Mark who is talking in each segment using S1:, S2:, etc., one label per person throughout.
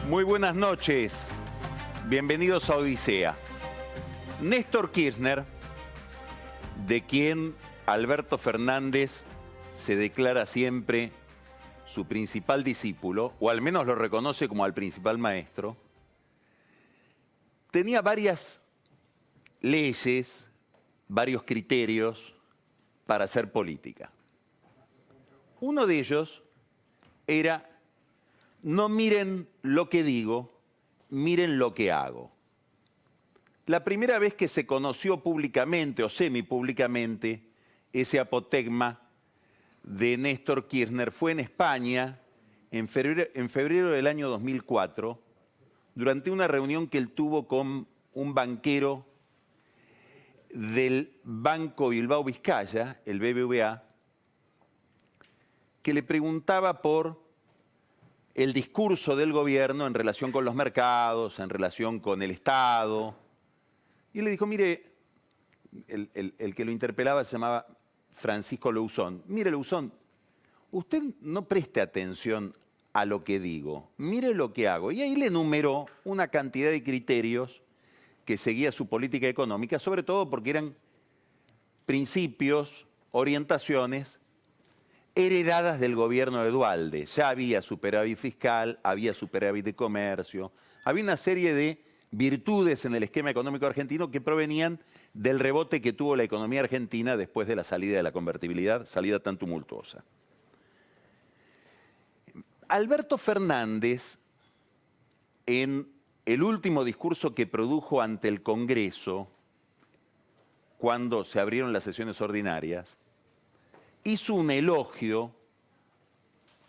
S1: Muy buenas noches, bienvenidos a Odisea. Néstor Kirchner, de quien Alberto Fernández se declara siempre su principal discípulo, o al menos lo reconoce como al principal maestro, tenía varias leyes, varios criterios para hacer política. Uno de ellos era: no miren lo que digo, miren lo que hago. La primera vez que se conoció públicamente o semipúblicamente ese apotegma de Néstor Kirchner fue en España, en febrero del año 2004, durante una reunión que él tuvo con un banquero del Banco Bilbao Vizcaya, el BBVA, que le preguntaba por el discurso del gobierno en relación con los mercados, en relación con el Estado. Y le dijo: mire, el que lo interpelaba se llamaba Francisco Louzón. Mire, Louzón, usted no preste atención a lo que digo, mire lo que hago. Y ahí le enumeró una cantidad de criterios que seguía su política económica, sobre todo porque eran principios, orientaciones heredadas del gobierno de Duhalde. Ya había superávit fiscal, había superávit de comercio, había una serie de virtudes en el esquema económico argentino que provenían del rebote que tuvo la economía argentina después de la salida de la convertibilidad, salida tan tumultuosa. Alberto Fernández, en el último discurso que produjo ante el Congreso, cuando se abrieron las sesiones ordinarias, hizo un elogio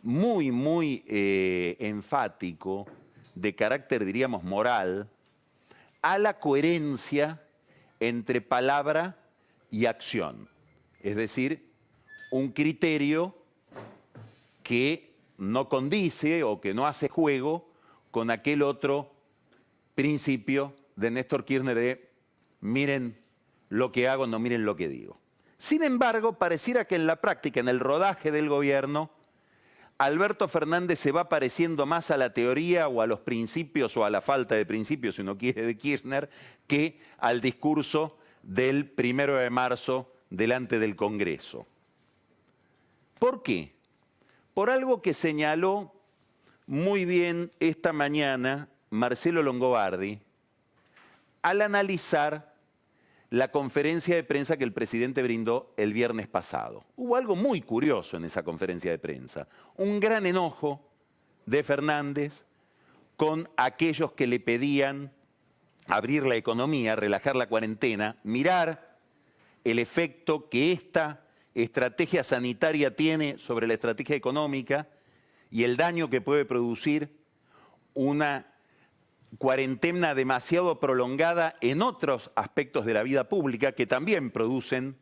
S1: muy enfático, de carácter, diríamos, moral, a la coherencia entre palabra y acción. Es decir, un criterio que no condice o que no hace juego con aquel otro principio de Néstor Kirchner de miren lo que hago, no miren lo que digo. Sin embargo, pareciera que en la práctica, en el rodaje del gobierno, Alberto Fernández se va pareciendo más a la teoría o a los principios o a la falta de principios, si uno quiere, de Kirchner, que al discurso del 1 de marzo delante del Congreso. ¿Por qué? Por algo que señaló muy bien esta mañana Marcelo Longobardi al analizar la conferencia de prensa que el presidente brindó el viernes pasado. Hubo algo muy curioso en esa conferencia de prensa. Un gran enojo de Fernández con aquellos que le pedían abrir la economía, relajar la cuarentena, mirar el efecto que esta estrategia sanitaria tiene sobre la estrategia económica y el daño que puede producir una cuarentena demasiado prolongada en otros aspectos de la vida pública que también producen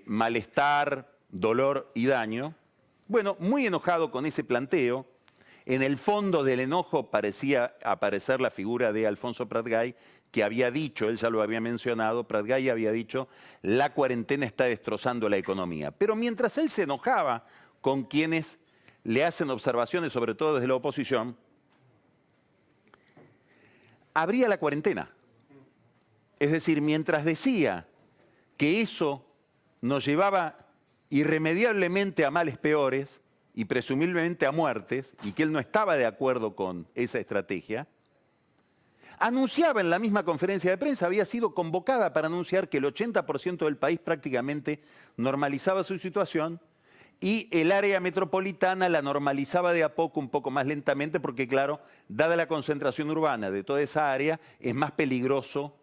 S1: malestar, dolor y daño. Bueno, muy enojado con ese planteo. En el fondo del enojo parecía aparecer la figura de Alfonso Pratgay, que había dicho, él ya lo había mencionado, Pratgay había dicho: la cuarentena está destrozando la economía. Pero mientras él se enojaba con quienes le hacen observaciones, sobre todo desde la oposición, abría la cuarentena. Es decir, mientras decía que eso nos llevaba irremediablemente a males peores y presumiblemente a muertes, y que él no estaba de acuerdo con esa estrategia, anunciaba en la misma conferencia de prensa, había sido convocada para anunciar que el 80% del país prácticamente normalizaba su situación y el área metropolitana la normalizaba de a poco, un poco más lentamente, porque claro, dada la concentración urbana de toda esa área, es más peligroso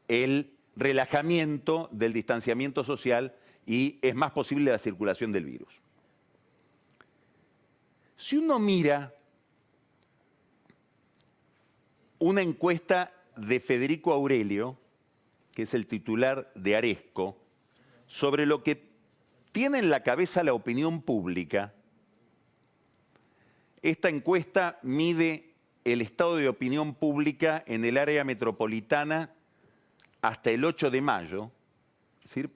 S1: el relajamiento del distanciamiento social y es más posible la circulación del virus. Si uno mira una encuesta de Federico Aurelio, que es el titular de Aresco, sobre lo que tiene en la cabeza la opinión pública, esta encuesta mide el estado de opinión pública en el área metropolitana hasta el 8 de mayo, es decir,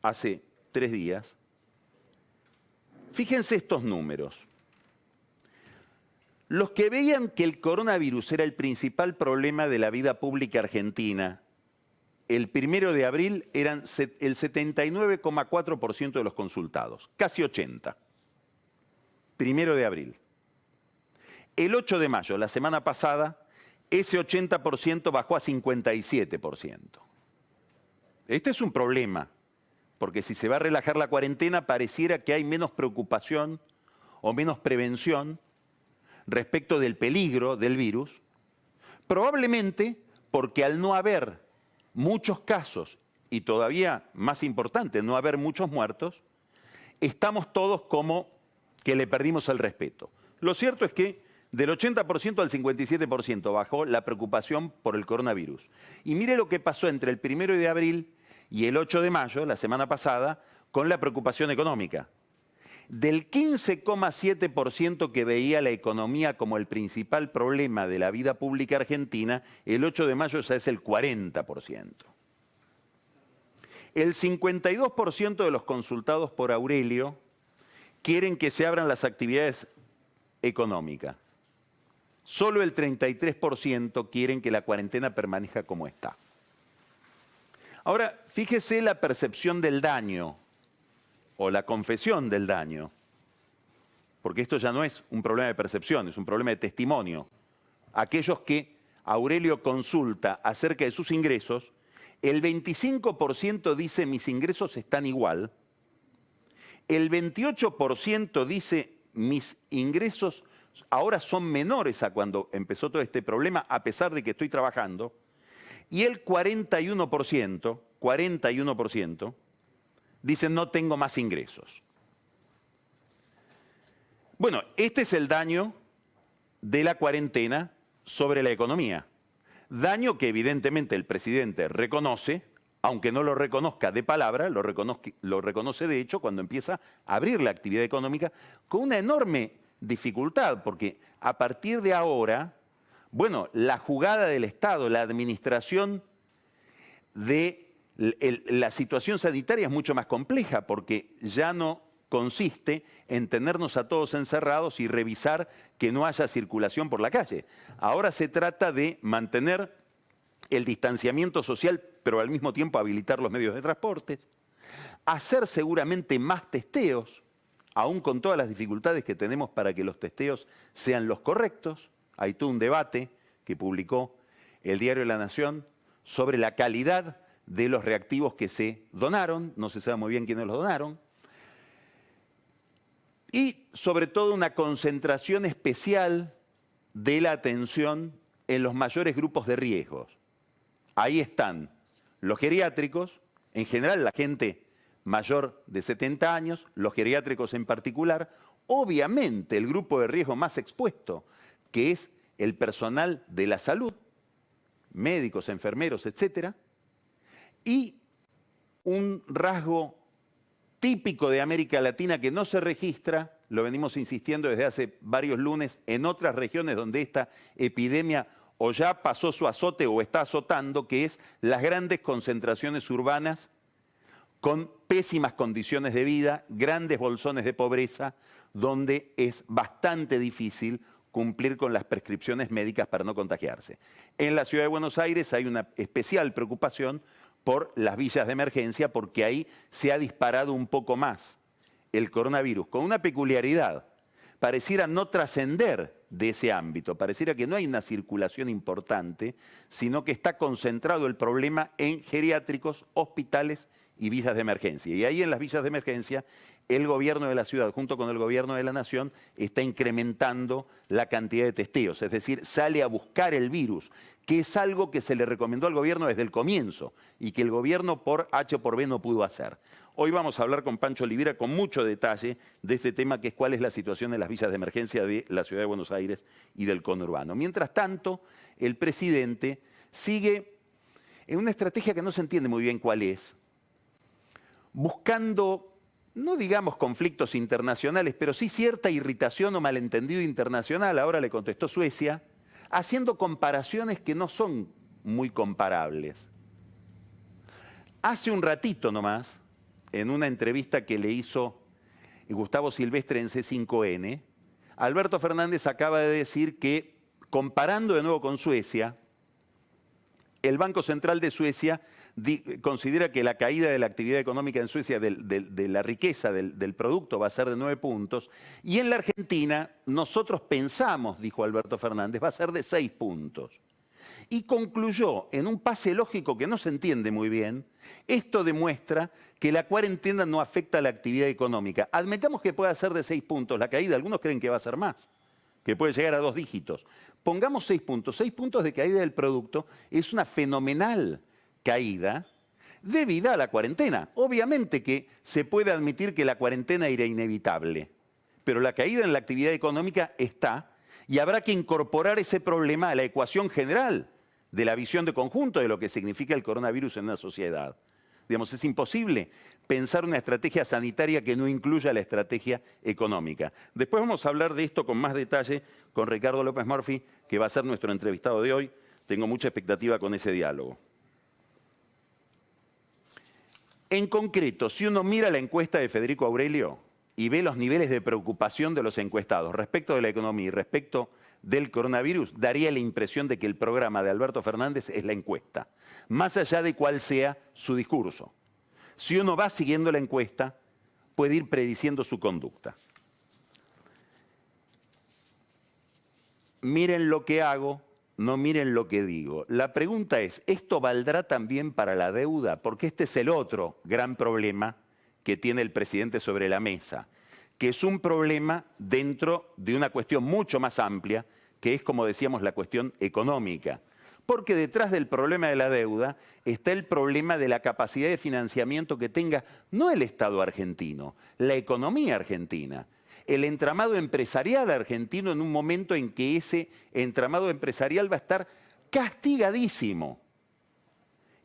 S1: hace 3 días. Fíjense estos números. Los que veían que el coronavirus era el principal problema de la vida pública argentina, el 1 de abril eran el 79,4% de los consultados, casi 80%. 1 de abril. El 8 de mayo, la semana pasada, ese 80% bajó a 57%. Este es un problema, porque si se va a relajar la cuarentena, pareciera que hay menos preocupación o menos prevención respecto del peligro del virus, probablemente porque al no haber muchos casos y todavía más importante, no haber muchos muertos, estamos todos como que le perdimos el respeto. Lo cierto es que del 80% al 57% bajó la preocupación por el coronavirus. Y mire lo que pasó entre el 1 de abril y el 8 de mayo, la semana pasada, con la preocupación económica. Del 15,7% que veía la economía como el principal problema de la vida pública argentina, el 8 de mayo ya es el 40%. El 52% de los consultados por Aurelio quieren que se abran las actividades económicas. Solo el 33% quieren que la cuarentena permanezca como está. Ahora, fíjese la percepción del daño o la confesión del daño, porque esto ya no es un problema de percepción, es un problema de testimonio. Aquellos que Aurelio consulta acerca de sus ingresos, el 25% dice mis ingresos están igual, el 28% dice mis ingresos ahora son menores a cuando empezó todo este problema, a pesar de que estoy trabajando, y el 41% dicen no tengo más ingresos. Bueno, este es el daño de la cuarentena sobre la economía. Daño que evidentemente el presidente reconoce, aunque no lo reconozca de palabra, lo reconoce de hecho cuando empieza a abrir la actividad económica con una enorme dificultad, porque a partir de ahora, bueno, la jugada del Estado, la administración de la situación sanitaria es mucho más compleja, porque ya no consiste en tenernos a todos encerrados y revisar que no haya circulación por la calle. Ahora se trata de mantener el distanciamiento social, pero al mismo tiempo habilitar los medios de transporte, hacer seguramente más testeos, aún con todas las dificultades que tenemos para que los testeos sean los correctos. Hay todo un debate que publicó el diario La Nación sobre la calidad de los reactivos que se donaron, no se sabe muy bien quiénes los donaron, y sobre todo una concentración especial de la atención en los mayores grupos de riesgos. Ahí están los geriátricos, en general la gente mayor de 70 años, los geriátricos en particular, obviamente el grupo de riesgo más expuesto, que es el personal de la salud, médicos, enfermeros, etcétera, y un rasgo típico de América Latina que no se registra, lo venimos insistiendo desde hace varios lunes, en otras regiones donde esta epidemia o ya pasó su azote o está azotando, que es las grandes concentraciones urbanas con pésimas condiciones de vida, grandes bolsones de pobreza, donde es bastante difícil cumplir con las prescripciones médicas para no contagiarse. En la ciudad de Buenos Aires hay una especial preocupación por las villas de emergencia, porque ahí se ha disparado un poco más el coronavirus, con una peculiaridad. Pareciera no trascender de ese ámbito, pareciera que no hay una circulación importante, sino que está concentrado el problema en geriátricos, hospitales y villas de emergencia. Y ahí en las villas de emergencia, el gobierno de la ciudad, junto con el gobierno de la nación, está incrementando la cantidad de testeos, es decir, sale a buscar el virus, que es algo que se le recomendó al gobierno desde el comienzo y que el gobierno por H o por B no pudo hacer. Hoy vamos a hablar con Pancho Olivera con mucho detalle de este tema, que es cuál es la situación de las villas de emergencia de la ciudad de Buenos Aires y del conurbano. Mientras tanto, el presidente sigue en una estrategia que no se entiende muy bien cuál es, buscando, no digamos conflictos internacionales, pero sí cierta irritación o malentendido internacional. Ahora le contestó Suecia, haciendo comparaciones que no son muy comparables. Hace un ratito nomás, en una entrevista que le hizo Gustavo Silvestre en C5N, Alberto Fernández acaba de decir que, comparando de nuevo con Suecia, el Banco Central de Suecia considera que la caída de la actividad económica en Suecia, de la riqueza del producto, va a ser de 9 puntos. Y en la Argentina, nosotros pensamos, dijo Alberto Fernández, va a ser de 6 puntos. Y concluyó en un pase lógico que no se entiende muy bien, esto demuestra que la cuarentena no afecta a la actividad económica. Admitamos que pueda ser de 6 puntos la caída, algunos creen que va a ser más, que puede llegar a 2 dígitos. Pongamos 6 puntos. 6 puntos de caída del producto es una fenomenal caída debida a la cuarentena. Obviamente que se puede admitir que la cuarentena era inevitable, pero la caída en la actividad económica está y habrá que incorporar ese problema a la ecuación general de la visión de conjunto de lo que significa el coronavirus en una sociedad. Digamos, es imposible pensar una estrategia sanitaria que no incluya la estrategia económica. Después vamos a hablar de esto con más detalle con Ricardo López Murphy, que va a ser nuestro entrevistado de hoy. Tengo mucha expectativa con ese diálogo. En concreto, si uno mira la encuesta de Federico Aurelio y ve los niveles de preocupación de los encuestados respecto de la economía y respecto del coronavirus, daría la impresión de que el programa de Alberto Fernández es la encuesta, más allá de cuál sea su discurso. Si uno va siguiendo la encuesta, puede ir prediciendo su conducta. Miren lo que hago, no miren lo que digo. La pregunta es, ¿esto valdrá también para la deuda? Porque este es el otro gran problema que tiene el presidente sobre la mesa, que es un problema dentro de una cuestión mucho más amplia, que es, como decíamos, la cuestión económica. Porque detrás del problema de la deuda está el problema de la capacidad de financiamiento que tenga no el Estado argentino, la economía argentina. El entramado empresarial argentino en un momento en que ese entramado empresarial va a estar castigadísimo.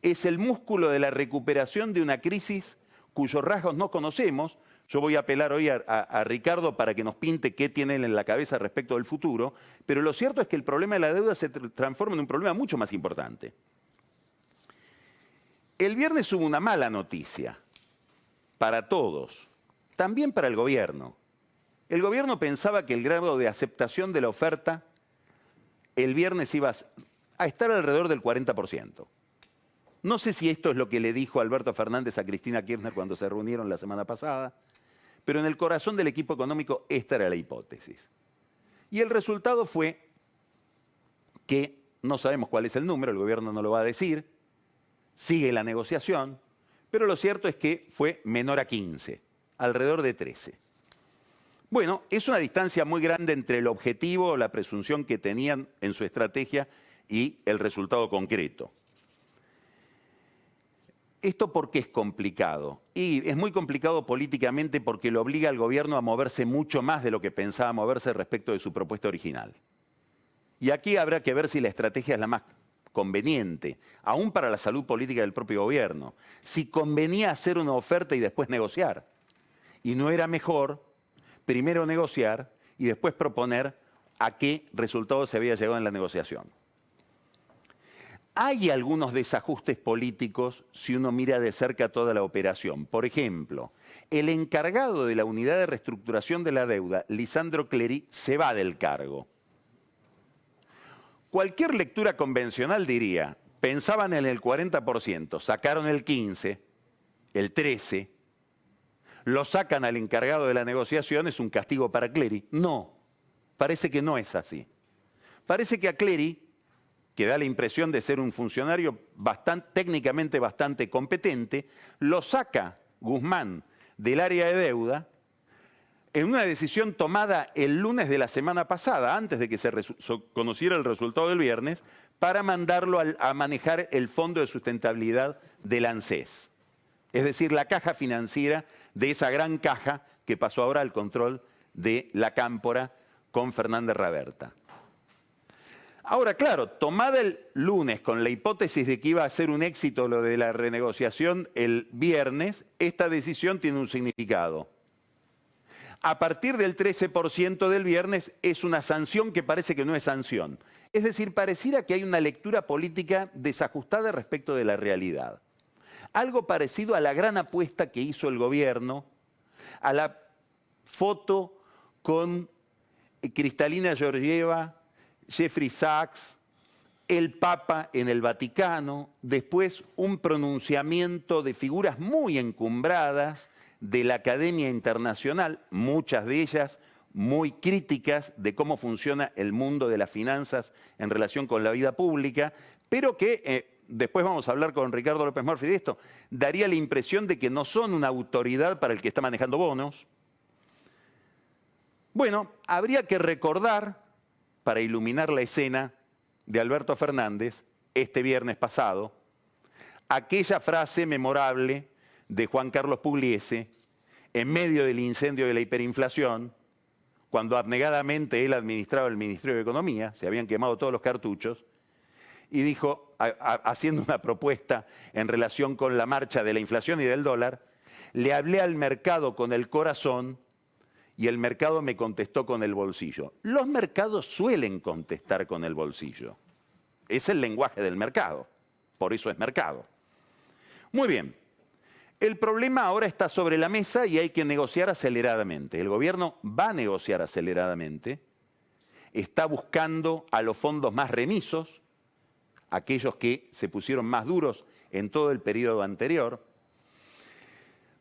S1: Es el músculo de la recuperación de una crisis cuyos rasgos no conocemos. Yo voy a apelar hoy a Ricardo para que nos pinte qué tiene él en la cabeza respecto del futuro, pero lo cierto es que el problema de la deuda se transforma en un problema mucho más importante. El viernes hubo una mala noticia para todos, también para el gobierno. El gobierno pensaba que el grado de aceptación de la oferta el viernes iba a estar alrededor del 40%. No sé si esto es lo que le dijo Alberto Fernández a Cristina Kirchner cuando se reunieron la semana pasada, pero en el corazón del equipo económico esta era la hipótesis. Y el resultado fue que no sabemos cuál es el número, el gobierno no lo va a decir, sigue la negociación, pero lo cierto es que fue menor a 15, alrededor de 13. Bueno, es una distancia muy grande entre el objetivo, la presunción que tenían en su estrategia y el resultado concreto. ¿Esto por qué es complicado? Y es muy complicado políticamente porque lo obliga al gobierno a moverse mucho más de lo que pensaba moverse respecto de su propuesta original. Y aquí habrá que ver si la estrategia es la más conveniente, aún para la salud política del propio gobierno. Si convenía hacer una oferta y después negociar. Y no era mejor primero negociar y después proponer a qué resultado se había llegado en la negociación. Hay algunos desajustes políticos si uno mira de cerca toda la operación. Por ejemplo, el encargado de la unidad de reestructuración de la deuda, Lisandro Clery, se va del cargo. Cualquier lectura convencional diría, pensaban en el 40%, sacaron el 15%, el 13%, lo sacan al encargado de la negociación, es un castigo para Clery. No, parece que no es así. Parece que a Clery, que da la impresión de ser un funcionario técnicamente bastante competente, lo saca Guzmán del área de deuda en una decisión tomada el lunes de la semana pasada, antes de que se conociera el resultado del viernes, para mandarlo a manejar el Fondo de Sustentabilidad del ANSES. Es decir, la caja financiera de esa gran caja que pasó ahora al control de la Cámpora con Fernández Raberta. Ahora, claro, tomada el lunes con la hipótesis de que iba a ser un éxito lo de la renegociación el viernes, esta decisión tiene un significado. A partir del 13% del viernes es una sanción que parece que no es sanción. Es decir, pareciera que hay una lectura política desajustada respecto de la realidad. Algo parecido a la gran apuesta que hizo el gobierno, a la foto con Kristalina Georgieva, Jeffrey Sachs, el Papa en el Vaticano, después un pronunciamiento de figuras muy encumbradas de la Academia Internacional, muchas de ellas muy críticas de cómo funciona el mundo de las finanzas en relación con la vida pública, pero que, después vamos a hablar con Ricardo López Murphy de esto, daría la impresión de que no son una autoridad para el que está manejando bonos. Bueno, habría que recordar, para iluminar la escena de Alberto Fernández, este viernes pasado, aquella frase memorable de Juan Carlos Pugliese en medio del incendio de la hiperinflación, cuando abnegadamente él administraba el Ministerio de Economía, se habían quemado todos los cartuchos, y dijo, haciendo una propuesta en relación con la marcha de la inflación y del dólar, le hablé al mercado con el corazón y el mercado me contestó con el bolsillo. Los mercados suelen contestar con el bolsillo. Es el lenguaje del mercado, por eso es mercado. Muy bien, el problema ahora está sobre la mesa y hay que negociar aceleradamente. El gobierno va a negociar aceleradamente, está buscando a los fondos más remisos, aquellos que se pusieron más duros en todo el periodo anterior.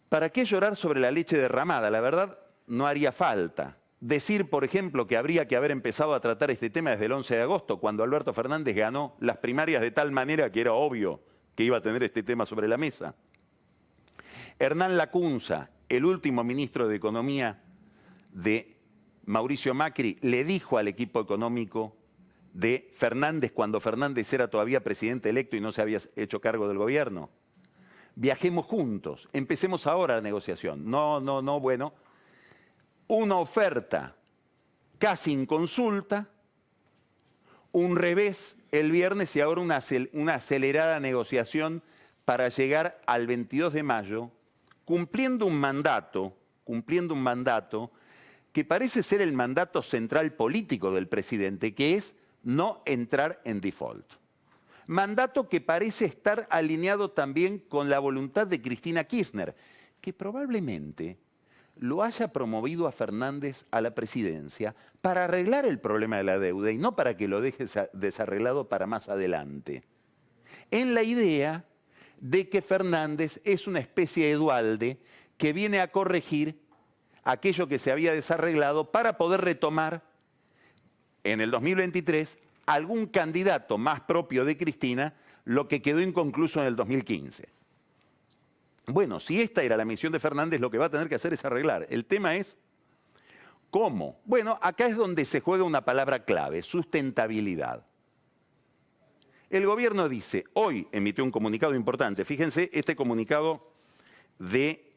S1: ¿Para qué llorar sobre la leche derramada? La verdad, no haría falta. Decir, por ejemplo, que habría que haber empezado a tratar este tema desde el 11 de agosto, cuando Alberto Fernández ganó las primarias de tal manera que era obvio que iba a tener este tema sobre la mesa. Hernán Lacunza, el último ministro de Economía de Mauricio Macri, le dijo al equipo económico de Fernández, cuando Fernández era todavía presidente electo y no se había hecho cargo del gobierno: viajemos juntos, empecemos ahora la negociación. No, bueno, una oferta casi en consulta, un revés el viernes y ahora una acelerada negociación para llegar al 22 de mayo, cumpliendo un mandato que parece ser el mandato central político del presidente, que es no entrar en default. Mandato que parece estar alineado también con la voluntad de Cristina Kirchner, que probablemente lo haya promovido a Fernández a la presidencia para arreglar el problema de la deuda y no para que lo deje desarreglado para más adelante. En la idea de que Fernández es una especie de Duhalde que viene a corregir aquello que se había desarreglado para poder retomar en el 2023 algún candidato más propio de Cristina, lo que quedó inconcluso en el 2015. Bueno, si esta era la misión de Fernández, lo que va a tener que hacer es arreglar. El tema es ¿cómo? Bueno, acá es donde se juega una palabra clave: sustentabilidad. El gobierno dice, hoy emitió un comunicado importante, fíjense este comunicado de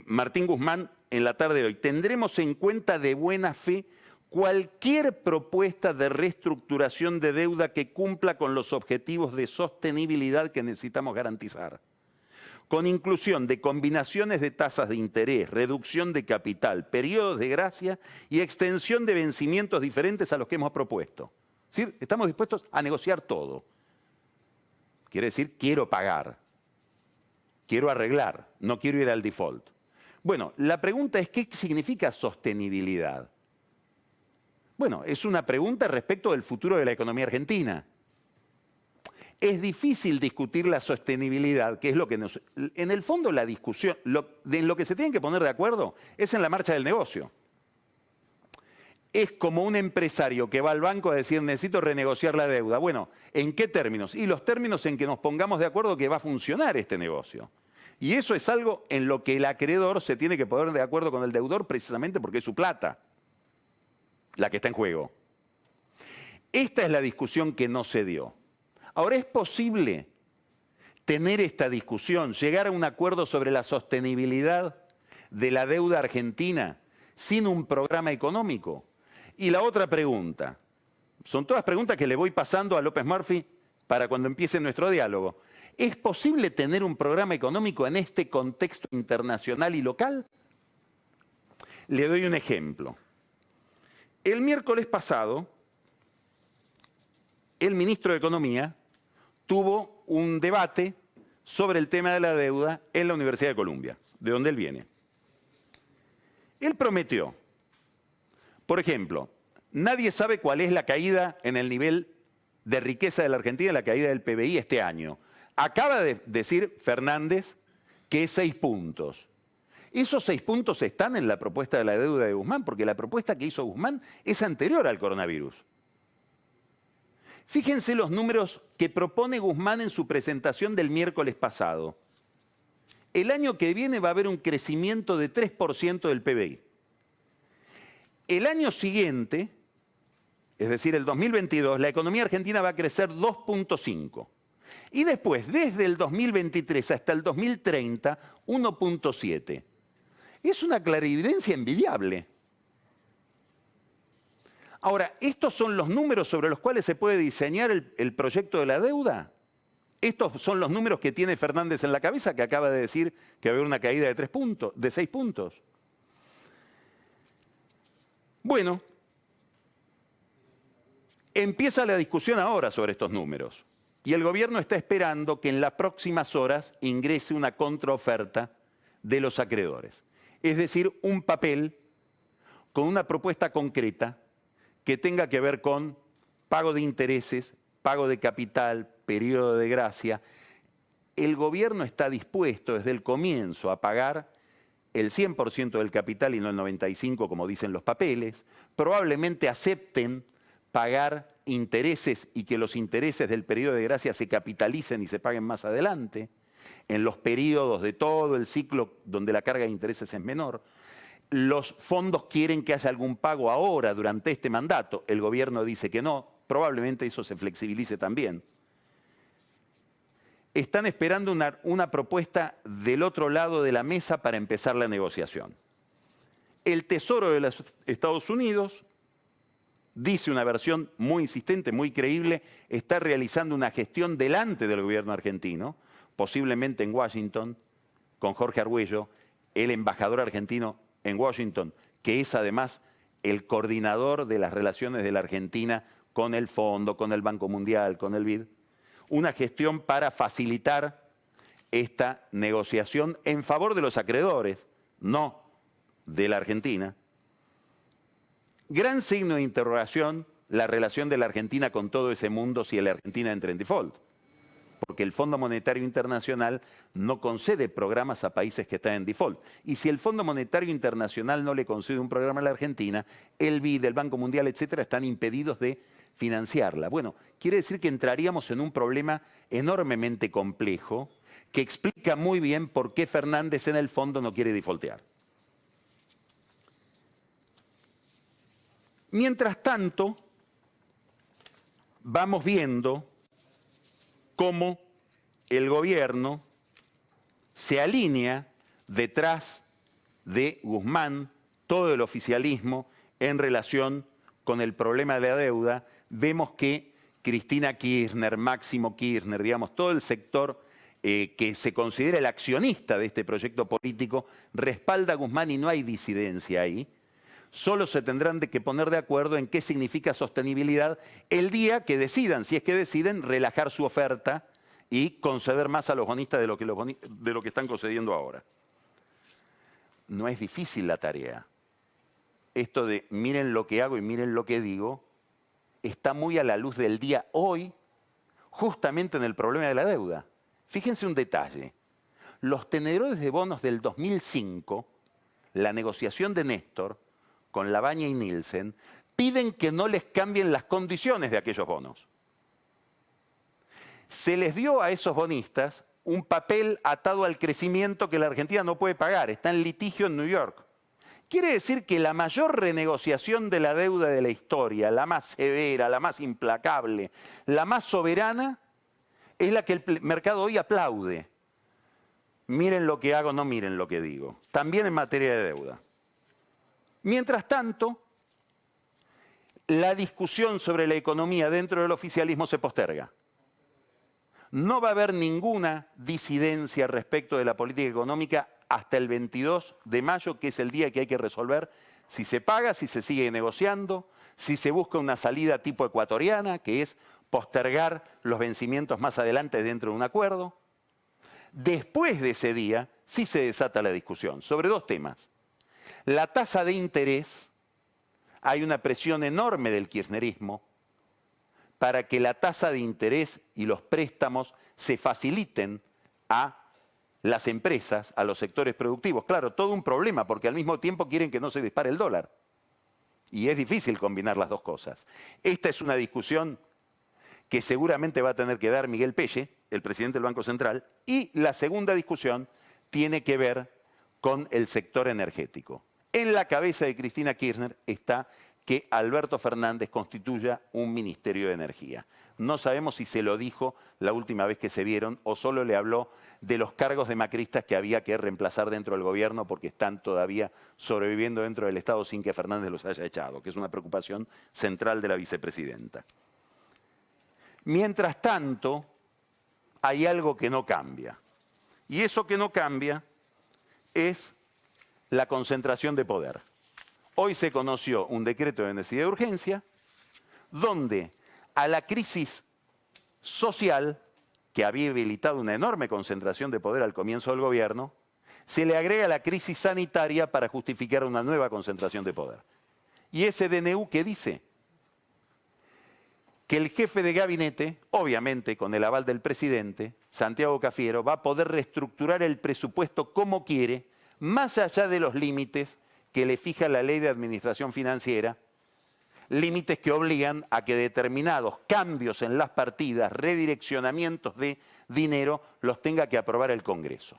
S1: Martín Guzmán en la tarde de hoy: tendremos en cuenta de buena fe cualquier propuesta de reestructuración de deuda que cumpla con los objetivos de sostenibilidad que necesitamos garantizar, con inclusión de combinaciones de tasas de interés, reducción de capital, periodos de gracia y extensión de vencimientos diferentes a los que hemos propuesto. Es decir, estamos dispuestos a negociar todo. Quiere decir, quiero pagar, quiero arreglar, no quiero ir al default. Bueno, la pregunta es, ¿qué significa sostenibilidad? Bueno, es una pregunta respecto del futuro de la economía argentina. Es difícil discutir la sostenibilidad, que es lo que nos... En el fondo la discusión, en lo que se tienen que poner de acuerdo es en la marcha del negocio. Es como un empresario que va al banco a decir, necesito renegociar la deuda. Bueno, ¿en qué términos? Y los términos en que nos pongamos de acuerdo que va a funcionar este negocio. Y eso es algo en lo que el acreedor se tiene que poner de acuerdo con el deudor, precisamente porque es su plata la que está en juego. Esta es la discusión que no se dio. Ahora, ¿es posible tener esta discusión, llegar a un acuerdo sobre la sostenibilidad de la deuda argentina sin un programa económico? Y la otra pregunta, son todas preguntas que le voy pasando a López Murphy para cuando empiece nuestro diálogo. ¿Es posible tener un programa económico en este contexto internacional y local? Le doy un ejemplo. El miércoles pasado, el ministro de Economía tuvo un debate sobre el tema de la deuda en la Universidad de Columbia, de donde él viene. Él prometió, Por ejemplo, nadie sabe cuál es la caída en el nivel de riqueza de la Argentina, la caída del PBI este año. Acaba de decir Fernández que es 6 puntos. Esos 6 puntos están en la propuesta de la deuda de Guzmán, porque la propuesta que hizo Guzmán es anterior al coronavirus. Fíjense los números que propone Guzmán en su presentación del miércoles pasado. El año que viene va a haber un crecimiento de 3% del PBI. El año siguiente, es decir, el 2022, la economía argentina va a crecer 2,5%. Y después, desde el 2023 hasta el 2030, 1,7%. Es una clarividencia envidiable. Ahora, ¿estos son los números sobre los cuales se puede diseñar el proyecto de la deuda? Estos son los números que tiene Fernández en la cabeza, que acaba de decir que va a haber una caída de 6 puntos. Bueno, empieza la discusión ahora sobre estos números. Y el gobierno está esperando que en las próximas horas ingrese una contraoferta de los acreedores. Es decir, un papel con una propuesta concreta que tenga que ver con pago de intereses, pago de capital, periodo de gracia. El gobierno está dispuesto desde el comienzo a pagar el 100% del capital y no el 95% como dicen los papeles. Probablemente acepten pagar intereses y que los intereses del periodo de gracia se capitalicen y se paguen más adelante, en los periodos de todo el ciclo donde la carga de intereses es menor. Los fondos quieren que haya algún pago ahora, durante este mandato. El gobierno dice que no, probablemente eso se flexibilice también. Están esperando una propuesta del otro lado de la mesa para empezar la negociación. El Tesoro de los Estados Unidos, dice una versión muy insistente, muy creíble, está realizando una gestión delante del gobierno argentino, posiblemente en Washington, con Jorge Argüello, el embajador argentino en Washington, que es además el coordinador de las relaciones de la Argentina con el Fondo, con el Banco Mundial, con el BID. Una gestión para facilitar esta negociación en favor de los acreedores, no de la Argentina. Gran signo de interrogación la relación de la Argentina con todo ese mundo si la Argentina entra en default. Porque el Fondo Monetario Internacional no concede programas a países que están en default. Y si el Fondo Monetario Internacional no le concede un programa a la Argentina, el BID, el Banco Mundial, etcétera, están impedidos de financiarla. Bueno, quiere decir que entraríamos en un problema enormemente complejo que explica muy bien por qué Fernández en el fondo no quiere defaultear. Mientras tanto, vamos viendo cómo el gobierno se alinea detrás de Guzmán, todo el oficialismo, en relación con el problema de la deuda. Vemos que Cristina Kirchner, Máximo Kirchner, digamos, todo el sector que se considera el accionista de este proyecto político, respalda a Guzmán y no hay disidencia ahí. Solo se tendrán que poner de acuerdo en qué significa sostenibilidad el día que decidan, si es que deciden, relajar su oferta y conceder más a los bonistas de lo que están concediendo ahora. No es difícil la tarea. Esto de miren lo que hago y miren lo que digo, está muy a la luz del día hoy, justamente en el problema de la deuda. Fíjense un detalle. Los tenedores de bonos del 2005, la negociación de Néstor, con Labaña y Nielsen, piden que no les cambien las condiciones de aquellos bonos. Se les dio a esos bonistas un papel atado al crecimiento que la Argentina no puede pagar, está en litigio en New York. Quiere decir que la mayor renegociación de la deuda de la historia, la más severa, la más implacable, la más soberana, es la que el mercado hoy aplaude. Miren lo que hago, no miren lo que digo. También en materia de deuda. Mientras tanto, la discusión sobre la economía dentro del oficialismo se posterga. No va a haber ninguna disidencia respecto de la política económica hasta el 22 de mayo, que es el día que hay que resolver si se paga, si se sigue negociando, si se busca una salida tipo ecuatoriana, que es postergar los vencimientos más adelante dentro de un acuerdo. Después de ese día, sí se desata la discusión sobre dos temas. La tasa de interés hay una presión enorme del kirchnerismo para que la tasa de interés y los préstamos se faciliten a las empresas, a los sectores productivos. Claro, todo un problema, porque al mismo tiempo quieren que no se dispare el dólar. Y es difícil combinar las dos cosas. Esta es una discusión que seguramente va a tener que dar Miguel Pelle, el presidente del Banco Central, y la segunda discusión tiene que ver con el sector energético. En la cabeza de Cristina Kirchner está que Alberto Fernández constituya un Ministerio de Energía. No sabemos si se lo dijo la última vez que se vieron o solo le habló de los cargos de macristas que había que reemplazar dentro del gobierno porque están todavía sobreviviendo dentro del Estado sin que Fernández los haya echado, que es una preocupación central de la vicepresidenta. Mientras tanto, hay algo que no cambia. Y eso que no cambia es la concentración de poder. Hoy se conoció un decreto de necesidad de urgencia donde a la crisis social, que había habilitado una enorme concentración de poder al comienzo del gobierno, se le agrega la crisis sanitaria para justificar una nueva concentración de poder. Y ese DNU que dice que el jefe de gabinete, obviamente con el aval del presidente, Santiago Cafiero, va a poder reestructurar el presupuesto como quiere, más allá de los límites que le fija la Ley de Administración Financiera, límites que obligan a que determinados cambios en las partidas, redireccionamientos de dinero, los tenga que aprobar el Congreso.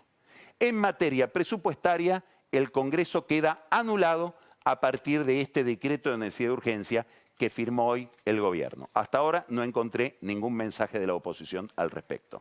S1: En materia presupuestaria, el Congreso queda anulado a partir de este decreto de necesidad de urgencia que firmó hoy el gobierno. Hasta ahora no encontré ningún mensaje de la oposición al respecto.